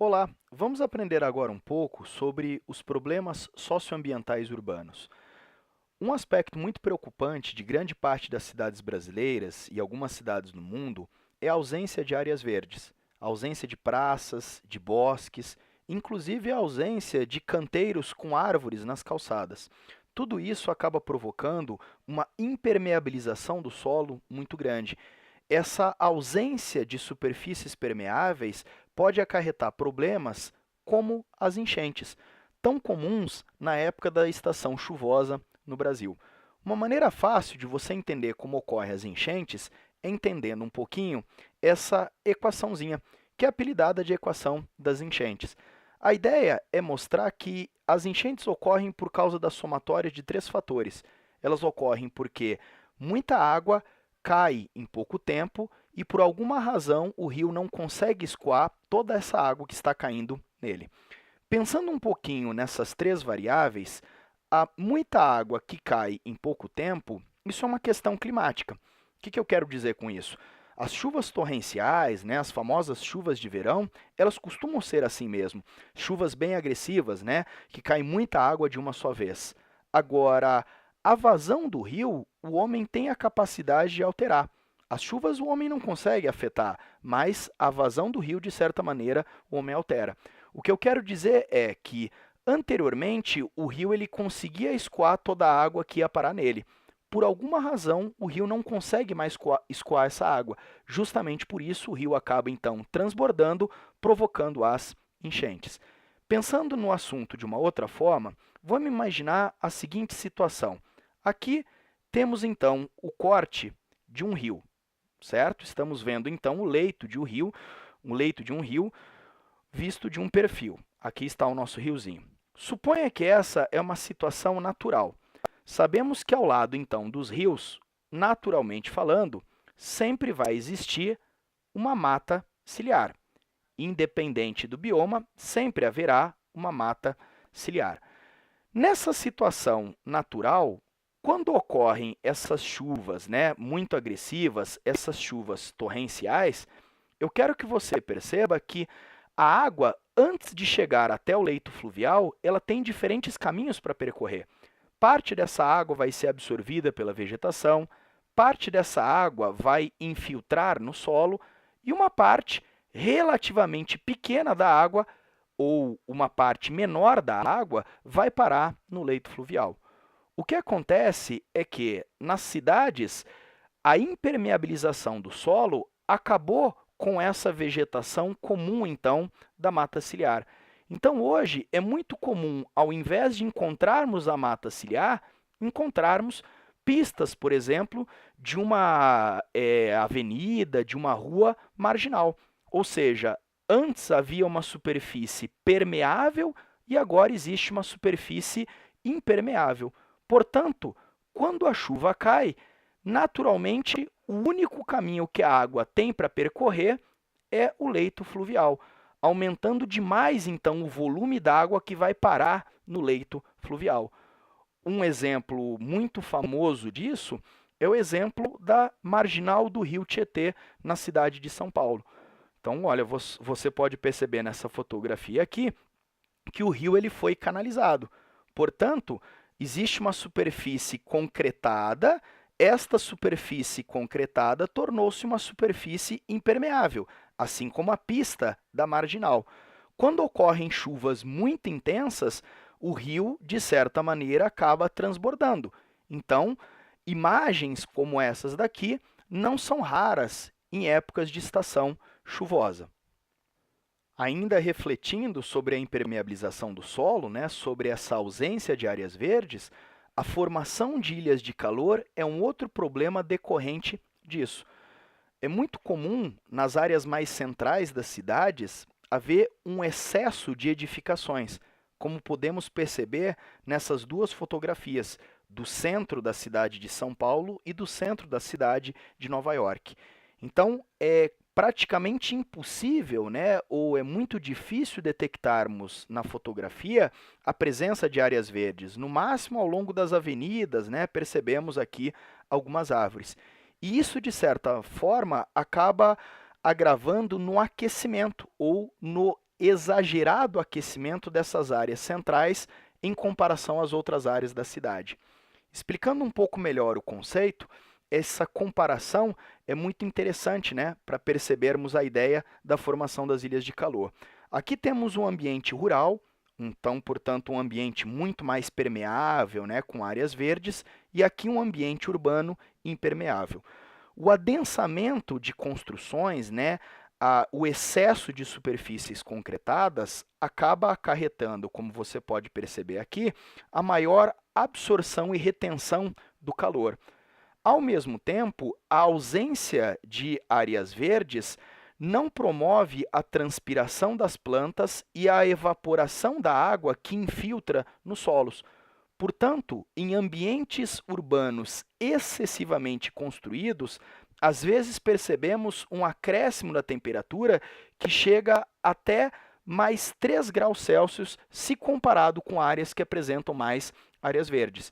Olá, vamos aprender agora um pouco sobre os problemas socioambientais urbanos. Um aspecto muito preocupante de grande parte das cidades brasileiras e algumas cidades no mundo é a ausência de áreas verdes, a ausência de praças, de bosques, inclusive a ausência de canteiros com árvores nas calçadas. Tudo isso acaba provocando uma impermeabilização do solo muito grande. Essa ausência de superfícies permeáveis pode acarretar problemas como as enchentes, tão comuns na época da estação chuvosa no Brasil. Uma maneira fácil de você entender como ocorrem as enchentes é entendendo um pouquinho essa equaçãozinha, que é apelidada de equação das enchentes. A ideia é mostrar que as enchentes ocorrem por causa da somatória de três fatores. Elas ocorrem porque muita água cai em pouco tempo e, por alguma razão, o rio não consegue escoar toda essa água que está caindo nele. Pensando um pouquinho nessas três variáveis, há muita água que cai em pouco tempo, isso é uma questão climática. O que eu quero dizer com isso? As chuvas torrenciais, as famosas chuvas de verão, elas costumam ser assim mesmo. Chuvas bem agressivas, que cai muita água de uma só vez. Agora, a vazão do rio, o homem tem a capacidade de alterar. As chuvas o homem não consegue afetar, mas a vazão do rio, de certa maneira, o homem altera. O que eu quero dizer é que, anteriormente, o rio ele conseguia escoar toda a água que ia parar nele. Por alguma razão, o rio não consegue mais escoar essa água. Justamente por isso, o rio acaba, então, transbordando, provocando as enchentes. Pensando no assunto de uma outra forma, vamos imaginar a seguinte situação. Aqui temos, então, o corte de um rio, certo? Estamos vendo, então, o leito de um rio visto de um perfil. Aqui está o nosso riozinho. Suponha que essa é uma situação natural. Sabemos que ao lado, então, dos rios, naturalmente falando, sempre vai existir uma mata ciliar. Independente do bioma, sempre haverá uma mata ciliar. Nessa situação natural, quando ocorrem essas chuvas, muito agressivas, essas chuvas torrenciais, eu quero que você perceba que a água, antes de chegar até o leito fluvial, ela tem diferentes caminhos para percorrer. Parte dessa água vai ser absorvida pela vegetação, parte dessa água vai infiltrar no solo e uma parte relativamente pequena da água, ou uma parte menor da água, vai parar no leito fluvial. O que acontece é que, nas cidades, a impermeabilização do solo acabou com essa vegetação comum, então, da mata ciliar. Então, hoje, é muito comum, ao invés de encontrarmos a mata ciliar, encontrarmos pistas, por exemplo, de uma avenida, de uma rua marginal. Ou seja, antes havia uma superfície permeável e agora existe uma superfície impermeável. Portanto, quando a chuva cai, naturalmente, o único caminho que a água tem para percorrer é o leito fluvial, aumentando demais, então, o volume d'água que vai parar no leito fluvial. Um exemplo muito famoso disso é o exemplo da marginal do rio Tietê, na cidade de São Paulo. Então, olha, você pode perceber nessa fotografia aqui que o rio ele foi canalizado. Portanto, existe uma superfície concretada, esta superfície concretada tornou-se uma superfície impermeável, assim como a pista da marginal. Quando ocorrem chuvas muito intensas, o rio, de certa maneira, acaba transbordando. Então, imagens como essas daqui não são raras em épocas de estação chuvosa. Ainda refletindo sobre a impermeabilização do solo, sobre essa ausência de áreas verdes, a formação de ilhas de calor é um outro problema decorrente disso. É muito comum, nas áreas mais centrais das cidades, haver um excesso de edificações, como podemos perceber nessas duas fotografias, do centro da cidade de São Paulo e do centro da cidade de Nova York. Então, é praticamente impossível, ou é muito difícil detectarmos na fotografia a presença de áreas verdes. No máximo, ao longo das avenidas, percebemos aqui algumas árvores. E isso, de certa forma, acaba agravando no aquecimento ou no exagerado aquecimento dessas áreas centrais em comparação às outras áreas da cidade. Explicando um pouco melhor o conceito, essa comparação é muito interessante, né, para percebermos a ideia da formação das ilhas de calor. Aqui temos um ambiente rural, então, portanto, um ambiente muito mais permeável, né, com áreas verdes, e aqui um ambiente urbano impermeável. O adensamento de construções, né, o excesso de superfícies concretadas acaba acarretando, como você pode perceber aqui, a maior absorção e retenção do calor. Ao mesmo tempo, a ausência de áreas verdes não promove a transpiração das plantas e a evaporação da água que infiltra nos solos. Portanto, em ambientes urbanos excessivamente construídos, às vezes percebemos um acréscimo da temperatura que chega até mais 3 graus Celsius se comparado com áreas que apresentam mais áreas verdes.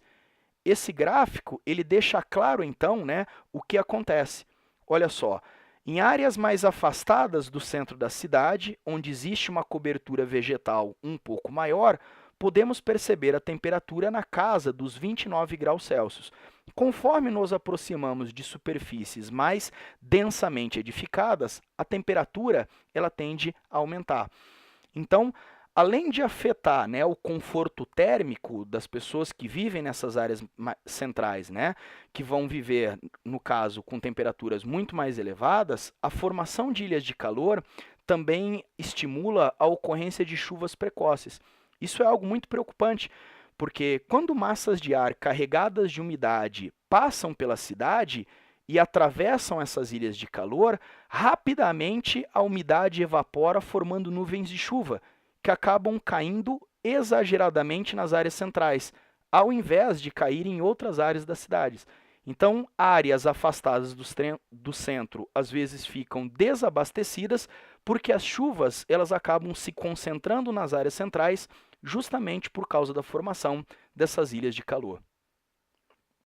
Esse gráfico ele deixa claro, então, né, o que acontece. Olha só, em áreas mais afastadas do centro da cidade, onde existe uma cobertura vegetal um pouco maior, podemos perceber a temperatura na casa dos 29 graus Celsius. Conforme nos aproximamos de superfícies mais densamente edificadas, a temperatura ela tende a aumentar. Então, além de afetar, né, o conforto térmico das pessoas que vivem nessas áreas centrais, né, que vão viver, no caso, com temperaturas muito mais elevadas, a formação de ilhas de calor também estimula a ocorrência de chuvas precoces. Isso é algo muito preocupante, porque quando massas de ar carregadas de umidade passam pela cidade e atravessam essas ilhas de calor, rapidamente a umidade evapora formando nuvens de chuva, que acabam caindo exageradamente nas áreas centrais, ao invés de cair em outras áreas das cidades. Então, áreas afastadas do centro às vezes ficam desabastecidas porque as chuvas elas acabam se concentrando nas áreas centrais justamente por causa da formação dessas ilhas de calor.